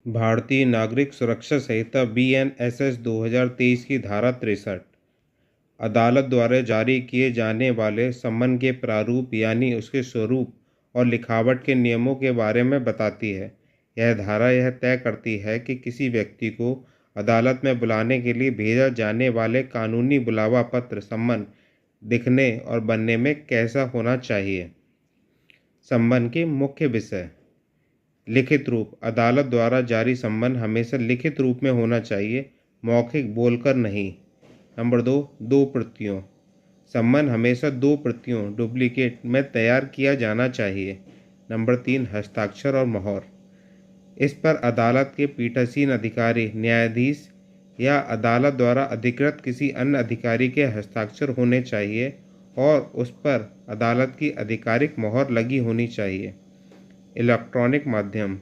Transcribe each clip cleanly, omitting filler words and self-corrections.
भारतीय नागरिक सुरक्षा संहिता BNSS 2023 की धारा 63 अदालत द्वारा जारी किए जाने वाले सम्मन के प्रारूप यानी उसके स्वरूप और लिखावट के नियमों के बारे में बताती है। यह धारा यह तय करती है कि किसी व्यक्ति को अदालत में बुलाने के लिए भेजा जाने वाले कानूनी बुलावा पत्र सम्मन दिखने और बनने में कैसा होना चाहिए। सम्मन के मुख्य विषय। लिखित रूप। अदालत द्वारा जारी सम्मन हमेशा लिखित रूप में होना चाहिए, मौखिक बोलकर नहीं। नंबर 2, दो प्रतियों। सम्मन हमेशा दो प्रतियों डुप्लीकेट में तैयार किया जाना चाहिए। नंबर 3, हस्ताक्षर और मोहर। इस पर अदालत के पीठासीन अधिकारी, न्यायाधीश या अदालत द्वारा अधिकृत किसी अन्य अधिकारी के हस्ताक्षर होने चाहिए और उस पर अदालत की आधिकारिक मोहर लगी होनी चाहिए। इलेक्ट्रॉनिक माध्यम।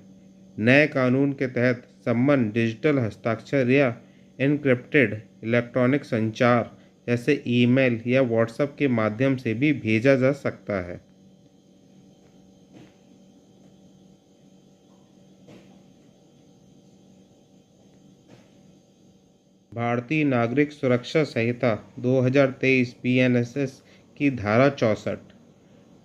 नए कानून के तहत सम्मन डिजिटल हस्ताक्षर या एन्क्रिप्टेड इलेक्ट्रॉनिक संचार जैसे ईमेल या व्हाट्सएप के माध्यम से भी भेजा जा सकता है। भारतीय नागरिक सुरक्षा संहिता 2023 BNSS की धारा 64।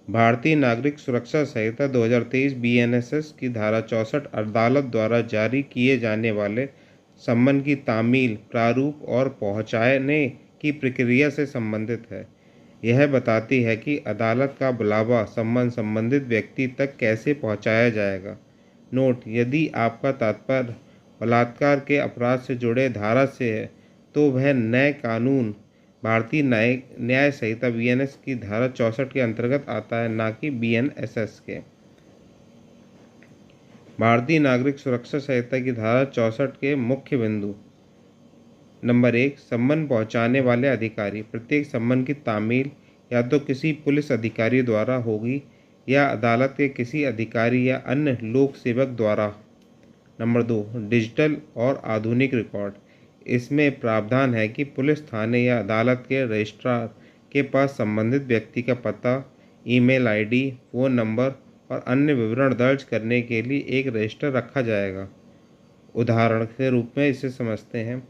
भारतीय नागरिक सुरक्षा संहिता 2023 BNSS की धारा 64 अदालत द्वारा जारी किए जाने वाले सम्मन की तामील, प्रारूप और पहुंचाने की प्रक्रिया से संबंधित है। यह बताती है कि अदालत का बुलावा सम्मन संबंधित व्यक्ति तक कैसे पहुंचाया जाएगा। नोट: यदि आपका तात्पर्य बलात्कार के अपराध से जुड़े धारा से है तो वह नए कानून भारतीय न्याय संहिता BNS की धारा 64 के अंतर्गत आता है, ना कि BNSS के। भारतीय नागरिक सुरक्षा संहिता की धारा 64 के मुख्य बिंदु। नंबर 1, सम्मन पहुंचाने वाले अधिकारी। प्रत्येक सम्मन की तामील या तो किसी पुलिस अधिकारी द्वारा होगी या अदालत के किसी अधिकारी या अन्य लोक सेवक द्वारा। नंबर 2, डिजिटल और आधुनिक रिकॉर्ड। इसमें प्रावधान है कि पुलिस थाने या अदालत के रजिस्ट्रार के पास संबंधित व्यक्ति का पता, ईमेल आईडी, फ़ोन नंबर और अन्य विवरण दर्ज करने के लिए एक रजिस्टर रखा जाएगा। उदाहरण के रूप में इसे समझते हैं।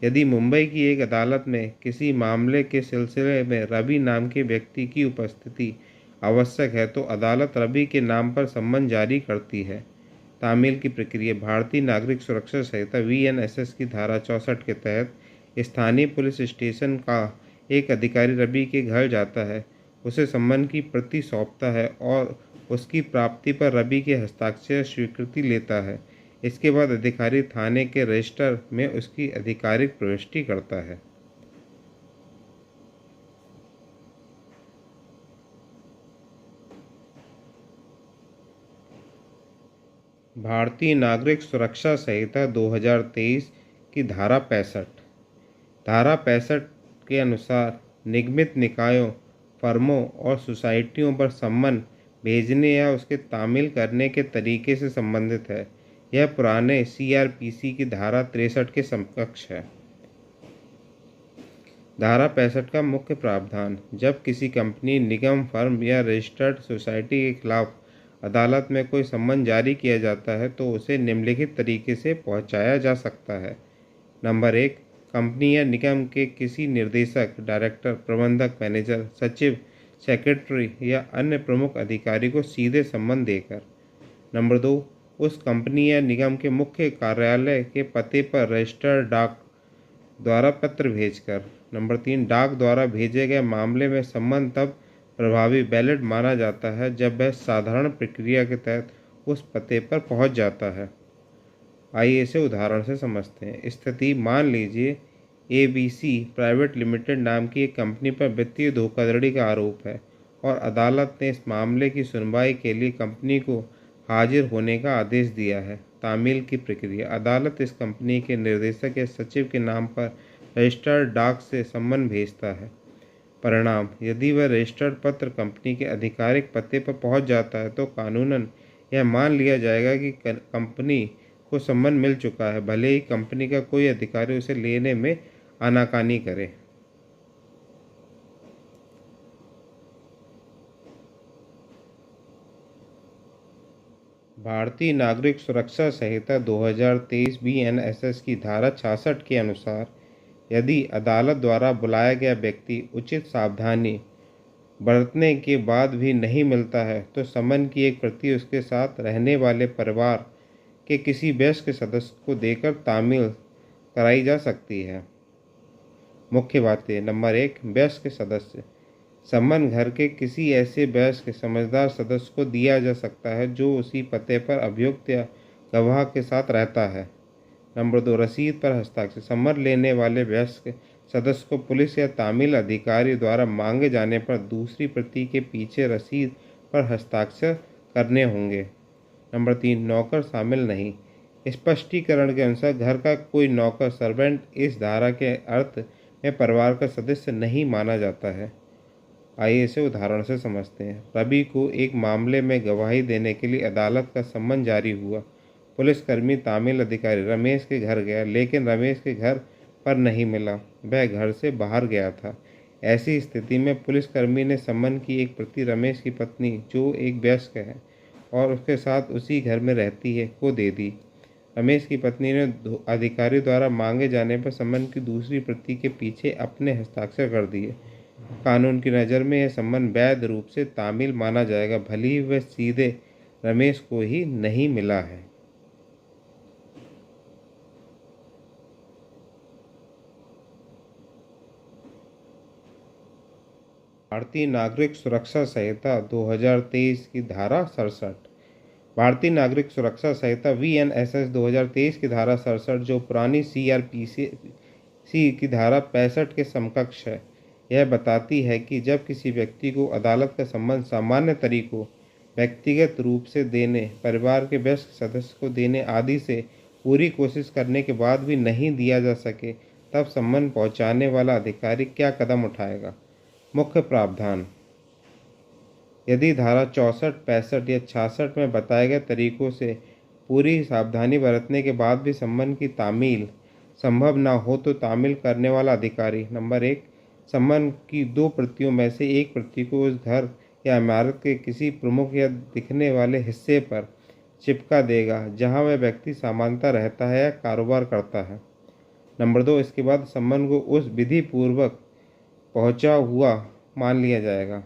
यदि मुंबई की एक अदालत में किसी मामले के सिलसिले में रवि नाम के व्यक्ति की उपस्थिति आवश्यक है तो अदालत रवि के नाम पर सम्मन जारी करती है। तामील की प्रक्रिया। भारतीय नागरिक सुरक्षा संहिता BNSS की धारा 64 के तहत स्थानीय पुलिस स्टेशन का एक अधिकारी रवि के घर जाता है, उसे सम्मन की प्रति सौंपता है और उसकी प्राप्ति पर रवि के हस्ताक्षर स्वीकृति लेता है। इसके बाद अधिकारी थाने के रजिस्टर में उसकी आधिकारिक प्रविष्टि करता है। भारतीय नागरिक सुरक्षा संहिता 2023 की धारा 65। धारा 65 के अनुसार निगमित निकायों, फर्मों और सोसाइटियों पर सम्मन भेजने या उसके तामील करने के तरीके से संबंधित है। यह पुराने CRPC की धारा 63 के समकक्ष है। धारा 65 का मुख्य प्रावधान। जब किसी कंपनी, निगम, फर्म या रजिस्टर्ड सोसाइटी के खिलाफ अदालत में कोई सम्मन जारी किया जाता है तो उसे निम्नलिखित तरीके से पहुंचाया जा सकता है। नंबर 1, कंपनी या निगम के किसी निर्देशक, डायरेक्टर, प्रबंधक, मैनेजर, सचिव, सेक्रेटरी या अन्य प्रमुख अधिकारी को सीधे सम्मन देकर। नंबर 2, उस कंपनी या निगम के मुख्य कार्यालय के पते पर रजिस्टर्ड डाक द्वारा पत्र भेजकर। नंबर 3, डाक द्वारा भेजे गए मामले में सम्मन तब प्रभावी वैलिड माना जाता है जब वह साधारण प्रक्रिया के तहत उस पते पर पहुंच जाता है। आइए इसे उदाहरण से समझते हैं। स्थिति: मान लीजिए ABC प्राइवेट लिमिटेड नाम की एक कंपनी पर वित्तीय धोखाधड़ी का आरोप है और अदालत ने इस मामले की सुनवाई के लिए कंपनी को हाजिर होने का आदेश दिया है। तामील की प्रक्रिया। अदालत इस कंपनी के निर्देशक या सचिव के नाम पर रजिस्टर्ड डाक से सम्मन भेजता है। परिणाम: यदि वह रजिस्टर्ड पत्र कंपनी के आधिकारिक पते पर पहुंच जाता है तो कानूनन यह मान लिया जाएगा कि कंपनी को सम्मन मिल चुका है, भले ही कंपनी का कोई अधिकारी उसे लेने में आनाकानी करे। भारतीय नागरिक सुरक्षा संहिता 2023 बीएनएसएस की धारा 66 के अनुसार यदि अदालत द्वारा बुलाया गया व्यक्ति उचित सावधानी बरतने के बाद भी नहीं मिलता है तो समन की एक प्रति उसके साथ रहने वाले परिवार के किसी वयस्क सदस्य को देकर तामील कराई जा सकती है। मुख्य बातें। नंबर 1, वयस्क सदस्य। सम्मन घर के किसी ऐसे वयस्क समझदार सदस्य को दिया जा सकता है जो उसी पते पर अभियुक्त या गवाह के साथ रहता है। नंबर 2, रसीद पर हस्ताक्षर। सम्मन लेने वाले वयस्क सदस्य को पुलिस या तामील अधिकारी द्वारा मांगे जाने पर दूसरी प्रति के पीछे रसीद पर हस्ताक्षर करने होंगे। नंबर 3, नौकर शामिल नहीं। स्पष्टीकरण के अनुसार घर का कोई नौकर सर्वेंट इस धारा के अर्थ में परिवार का सदस्य नहीं माना जाता है। आइए इसे उदाहरण से समझते हैं। रवि को एक मामले में गवाही देने के लिए अदालत का सम्मन जारी हुआ। पुलिसकर्मी तामील अधिकारी रमेश के घर गया, लेकिन रमेश के घर पर नहीं मिला। वह घर से बाहर गया था। ऐसी स्थिति में पुलिसकर्मी ने सम्मन की एक प्रति रमेश की पत्नी, जो एक वयस्क है और उसके साथ उसी घर में रहती है, को दे दी। रमेश की पत्नी ने अधिकारी द्वारा मांगे जाने पर सम्मन की दूसरी प्रति के पीछे अपने हस्ताक्षर कर दिए। कानून की नज़र में यह सम्मन वैध रूप से तामील माना जाएगा, भले ही वह सीधे रमेश को ही नहीं मिला है। भारतीय नागरिक सुरक्षा संहिता 2023 की धारा 67। भारतीय नागरिक सुरक्षा संहिता वीएनएसएस 2023 की धारा 67, जो पुरानी सीआरपीसी की धारा 65 के समकक्ष है, यह बताती है कि जब किसी व्यक्ति को अदालत का सम्मन सामान्य तरीकों, व्यक्तिगत रूप से देने, परिवार के वयस्क सदस्य को देने आदि से पूरी कोशिश करने के बाद भी नहीं दिया जा सके, तब सम्मन पहुंचाने वाला अधिकारी क्या कदम उठाएगा। मुख्य प्रावधान। यदि धारा 64, 65 या 66 में बताए गए तरीकों से पूरी सावधानी बरतने के बाद भी सम्मन की तामील संभव न हो तो तामील करने वाला अधिकारी नंबर 1, सम्मन की 2 प्रतियों में से एक प्रति को उस घर या इमारत के किसी प्रमुख या दिखने वाले हिस्से पर चिपका देगा जहां वह व्यक्ति सामान्यतः रहता है या कारोबार करता है। नंबर 2, इसके बाद सम्मन को उस विधि पूर्वक पहुंचा हुआ मान लिया जाएगा।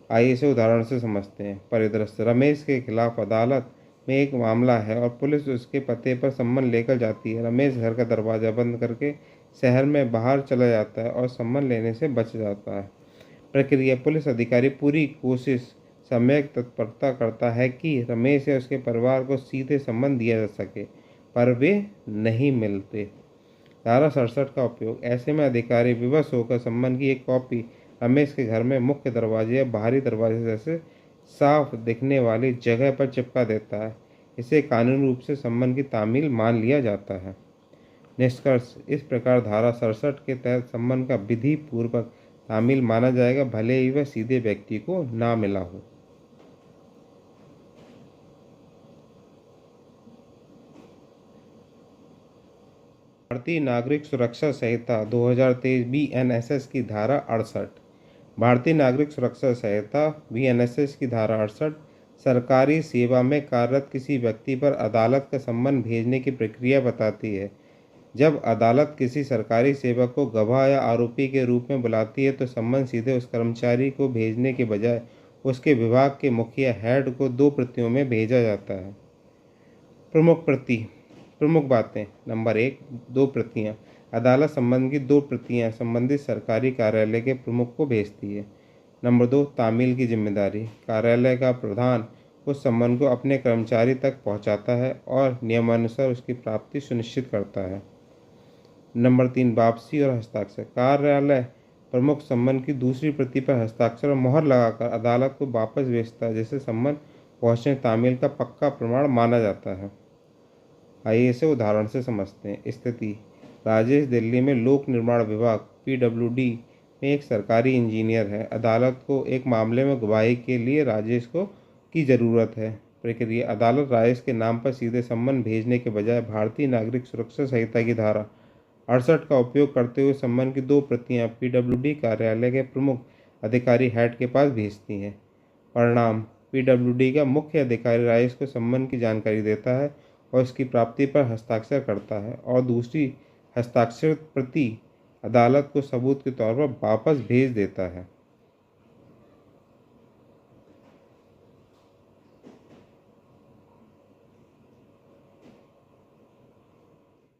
आइए इसे उदाहरण से समझते हैं। परिदृश्य। रमेश के खिलाफ अदालत में एक मामला है और पुलिस उसके पते पर सम्मन लेकर जाती है। रमेश घर का दरवाज़ा बंद करके शहर में बाहर चला जाता है और सम्मन लेने से बच जाता है। प्रक्रिया। पुलिस अधिकारी पूरी कोशिश, सम्यक तत्परता करता है कि रमेश या उसके परिवार को सीधे सम्मन दिया जा सके, पर वे नहीं मिलते। धारा 67 का उपयोग। ऐसे में अधिकारी विवश होकर सम्मन की एक कॉपी रमेश के घर में मुख्य दरवाजे या बाहरी दरवाजे जैसे साफ दिखने वाली जगह पर चिपका देता है। इसे कानूनी रूप से सम्मन की तामील मान लिया जाता है। निष्कर्ष। इस प्रकार धारा 67 के तहत सम्मन का विधि पूर्वक तामील माना जाएगा, भले ही वह सीधे व्यक्ति को ना मिला हो। भारतीय नागरिक सुरक्षा संहिता 2023 बीएनएसएस की धारा 68। भारतीय नागरिक सुरक्षा संहिता बीएनएसएस की धारा 68 सरकारी सेवा में कार्यरत किसी व्यक्ति पर अदालत का सम्मन भेजने की प्रक्रिया बताती है। जब अदालत किसी सरकारी सेवक को गवाह या आरोपी के रूप में बुलाती है तो सम्मन सीधे उस कर्मचारी को भेजने के बजाय उसके विभाग के मुखिया हेड को 2 प्रतियों में भेजा जाता है। प्रमुख प्रति। प्रमुख बातें। नंबर 1, 2 प्रतियां। अदालत सम्मन की 2 प्रतियां संबंधित सरकारी कार्यालय के प्रमुख को भेजती है। नंबर 2, तामील की जिम्मेदारी। कार्यालय का प्रधान उस सम्मन को अपने कर्मचारी तक पहुंचाता है और नियमानुसार उसकी प्राप्ति सुनिश्चित करता है। नंबर 3, वापसी और हस्ताक्षर। कार्यालय प्रमुख सम्मन की दूसरी प्रति पर हस्ताक्षर और मोहर लगाकर अदालत को वापस भेजता है, जिसे सम्मन पहुंचने तामील का पक्का प्रमाण माना जाता है। आइए इसे उदाहरण से समझते हैं। स्थिति। राजेश दिल्ली में लोक निर्माण विभाग पीडब्ल्यूडी में एक सरकारी इंजीनियर है। अदालत को एक मामले में गवाही के लिए राजेश को की ज़रूरत है। प्रक्रिया। अदालत राजेश के नाम पर सीधे सम्मन भेजने के बजाय भारतीय नागरिक सुरक्षा संहिता की धारा 68 का उपयोग करते हुए सम्मन की 2 प्रतियां पीडब्ल्यूडी कार्यालय के प्रमुख अधिकारी हेड के पास भेजती हैं। परिणाम। पीडब्ल्यूडी का मुख्य अधिकारी राइस को सम्मान की जानकारी देता है और इसकी प्राप्ति पर हस्ताक्षर करता है, और दूसरी हस्ताक्षरित प्रति अदालत को सबूत के तौर पर वापस भेज देता है।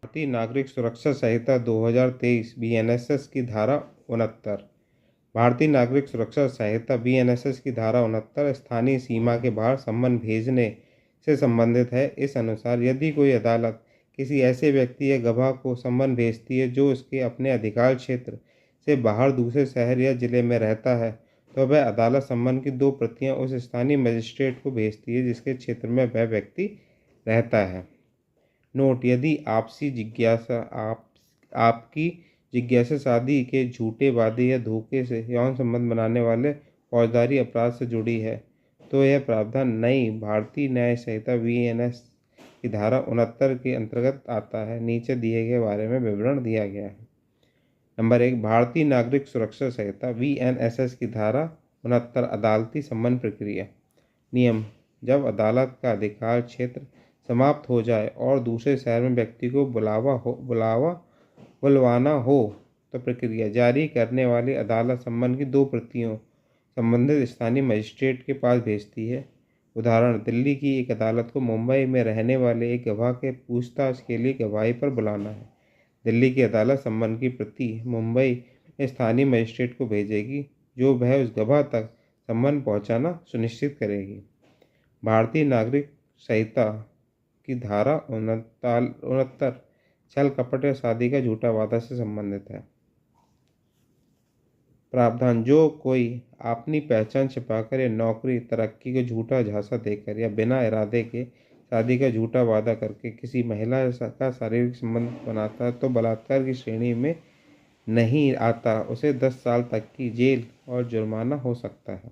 भारतीय नागरिक सुरक्षा संहिता 2023 बीएनएसएस की धारा 69। भारतीय नागरिक सुरक्षा संहिता बीएनएसएस की धारा 69 स्थानीय सीमा के बाहर सम्मन भेजने से संबंधित है। इस अनुसार यदि कोई अदालत किसी ऐसे व्यक्ति या गवाह को सम्मन भेजती है जो उसके अपने अधिकार क्षेत्र से बाहर दूसरे शहर या जिले में रहता है, तो वह अदालत सम्मन की 2 प्रतियां उस स्थानीय मजिस्ट्रेट को भेजती है जिसके क्षेत्र में वह व्यक्ति रहता है। नोट: यदि आपकी जिज्ञासा शादी के झूठे वादे या धोखे से यौन संबंध बनाने वाले फौजदारी अपराध से जुड़ी है, तो यह प्रावधान नई भारतीय न्याय संहिता बीएनएस की धारा 69 के अंतर्गत आता है। नीचे दिए गए बारे में विवरण दिया गया है। नंबर 1, भारतीय नागरिक सुरक्षा संहिता बीएनएसएस की धारा 69 अदालती सम्मन प्रक्रिया। नियम: जब अदालत का अधिकार क्षेत्र समाप्त हो जाए और दूसरे शहर में व्यक्ति को बुलवाना हो तो प्रक्रिया: जारी करने वाली अदालत सम्मन की 2 प्रतियों संबंधित स्थानीय मजिस्ट्रेट के पास भेजती है। उदाहरण: दिल्ली की एक अदालत को मुंबई में रहने वाले एक गवाह के पूछताछ के लिए गवाही पर बुलाना है। दिल्ली की अदालत सम्मन की प्रति मुंबई में स्थानीय मजिस्ट्रेट को भेजेगी, जो वह उस गवाह तक सम्मन पहुंचाना सुनिश्चित करेगी। भारतीय नागरिक संहिता की धारा 69 छल कपट या शादी का झूठा वादा से संबंधित है। प्रावधान: जो कोई अपनी पहचान छिपाकर या नौकरी तरक्की को झूठा झांसा देकर या बिना इरादे के शादी का झूठा वादा करके किसी महिला का शारीरिक संबंध बनाता है तो बलात्कार की श्रेणी में नहीं आता, उसे 10 साल तक की जेल और जुर्माना हो सकता है।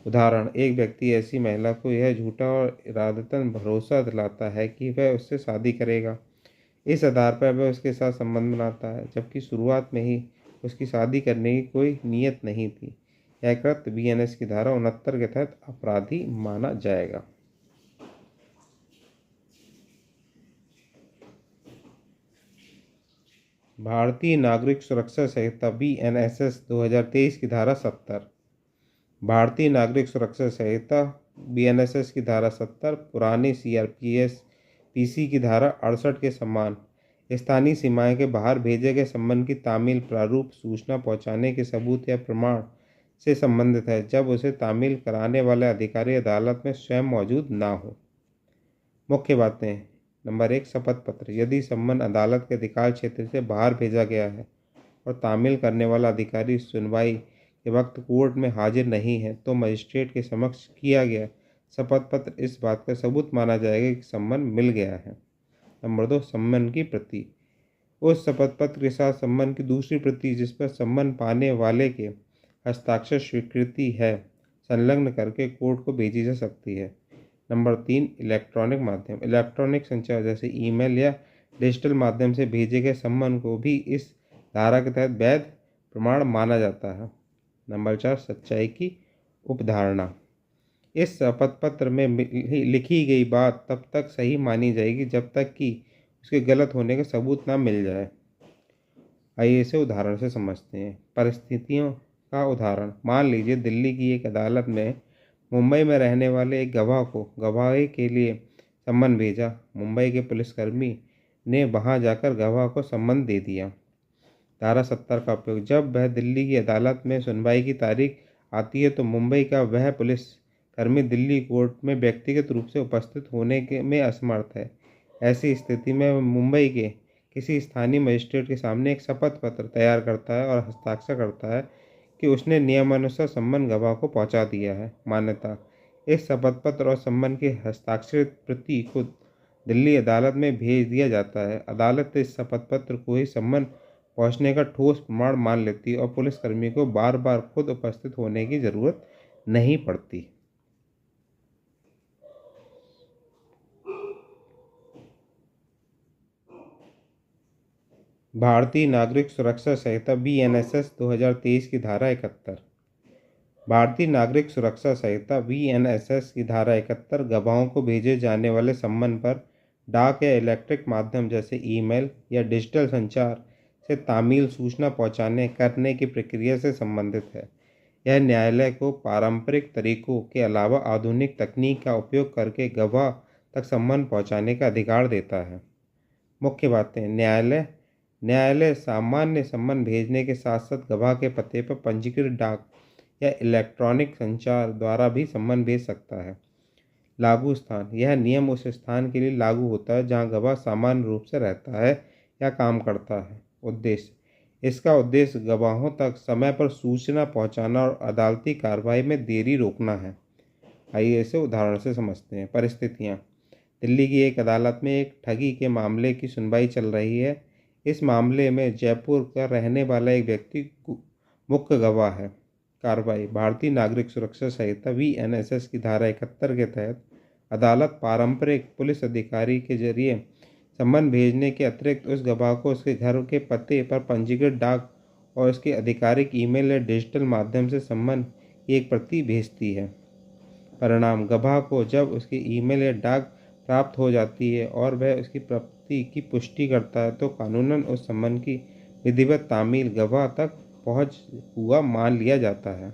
उदाहरण: एक व्यक्ति ऐसी महिला को यह झूठा और इरादतन भरोसा दिलाता है कि वह उससे शादी करेगा। इस आधार पर वह उसके साथ संबंध बनाता है, जबकि शुरुआत में ही उसकी शादी करने की कोई नीयत नहीं थी। यह कृत्य बीएनएस की धारा 69 के तहत अपराधी माना जाएगा। भारतीय नागरिक सुरक्षा संहिता बीएनएसएस 2023 की धारा 70। भारतीय नागरिक सुरक्षा संहिता बीएनएसएस की धारा 70 पुरानी सीआरपीएस पीसी की धारा 68 के समान स्थानीय सीमाएं के बाहर भेजे गए सम्मन की तामील प्रारूप सूचना पहुंचाने के सबूत या प्रमाण से संबंधित है, जब उसे तामील कराने वाले अधिकारी अदालत में स्वयं मौजूद ना हो। मुख्य बातें: नंबर 1, शपथ पत्र: यदि सम्मन अदालत के अधिकार क्षेत्र से बाहर भेजा गया है और तामील करने वाला अधिकारी सुनवाई के वक्त कोर्ट में हाजिर नहीं है, तो मजिस्ट्रेट के समक्ष किया गया शपथ पत्र इस बात का सबूत माना जाएगा कि सम्मन मिल गया है। नंबर 2, सम्मन की प्रति: उस शपथ पत्र के साथ सम्मन की दूसरी प्रति जिस पर सम्मन पाने वाले के हस्ताक्षर स्वीकृति है संलग्न करके कोर्ट को भेजी जा सकती है। नंबर 3, इलेक्ट्रॉनिक माध्यम: इलेक्ट्रॉनिक संचार जैसे ईमेल या डिजिटल माध्यम से भेजे गए सम्मन को भी इस धारा के तहत वैध प्रमाण माना जाता है। नंबर 4, सच्चाई की उपधारणा: इस शपथ पत्र में लिखी गई बात तब तक सही मानी जाएगी जब तक कि उसके गलत होने का सबूत ना मिल जाए। आइए इसे उदाहरण से समझते हैं। परिस्थितियों का उदाहरण: मान लीजिए दिल्ली की एक अदालत में मुंबई में रहने वाले एक गवाह को गवाही के लिए सम्मन भेजा। मुंबई के पुलिसकर्मी ने वहां जाकर गवाह को सम्मन दे दिया। धारा 70 का उपयोग: जब वह दिल्ली की अदालत में सुनवाई की तारीख आती है तो मुंबई का वह पुलिसकर्मी दिल्ली कोर्ट में व्यक्तिगत रूप से उपस्थित होने में असमर्थ है। ऐसी स्थिति में वह मुंबई के किसी स्थानीय मजिस्ट्रेट के सामने एक शपथ पत्र तैयार करता है और हस्ताक्षर करता है कि उसने नियमानुसार सम्मन गवाह को पहुंचा दिया है। मान्यता: इस शपथ पत्र और सम्मन की हस्ताक्षरित प्रति को दिल्ली अदालत में भेज दिया जाता है। अदालत इस शपथ पत्र को ही सम्मन पहुंचने का ठोस प्रमाण मान लेती है और पुलिसकर्मी को बार बार खुद उपस्थित होने की जरूरत नहीं पड़ती। भारतीय नागरिक सुरक्षा संहिता बीएनएसएस 2023 की धारा 71। भारतीय नागरिक सुरक्षा संहिता (VNSS) की धारा 71 गवाहों को भेजे जाने वाले सम्मन पर डाक या इलेक्ट्रिक माध्यम जैसे ईमेल या डिजिटल संचार से तामील सूचना पहुंचाने करने की प्रक्रिया से संबंधित है। यह न्यायालय को पारंपरिक तरीकों के अलावा आधुनिक तकनीक का उपयोग करके गवाह तक सम्मन पहुंचाने का अधिकार देता है। मुख्य बातें: न्यायालय सामान्य सम्मन भेजने के साथ साथ गवाह के पते पर पंजीकृत डाक या इलेक्ट्रॉनिक संचार द्वारा भी सम्मन भेज सकता है। लागू स्थान: यह नियम उस स्थान के लिए लागू होता है जहां गवाह सामान्य रूप से रहता है या काम करता है। उद्देश्य: इसका उद्देश्य गवाहों तक समय पर सूचना पहुंचाना और अदालती कार्रवाई में देरी रोकना है। आइए इसे उदाहरण से समझते हैं। परिस्थितियाँ: दिल्ली की एक अदालत में एक ठगी के मामले की सुनवाई चल रही है। इस मामले में जयपुर का रहने वाला एक व्यक्ति मुख्य गवाह है। कार्रवाई: भारतीय नागरिक सुरक्षा संहिता (VNSS) की धारा 71 के तहत अदालत पारंपरिक पुलिस अधिकारी के जरिए सम्मन भेजने के अतिरिक्त उस गवाह को उसके घर के पते पर पंजीकृत डाक और उसके आधिकारिक ईमेल या डिजिटल माध्यम से सम्मन की एक प्रति भेजती है। परिणाम: गवाह को जब उसकी ईमेल या डाक प्राप्त हो जाती है और वह उसकी प्राप्ति की पुष्टि करता है तो कानूनन उस सम्मन की विधिवत तामील गवाह तक पहुंच हुआ मान लिया जाता है।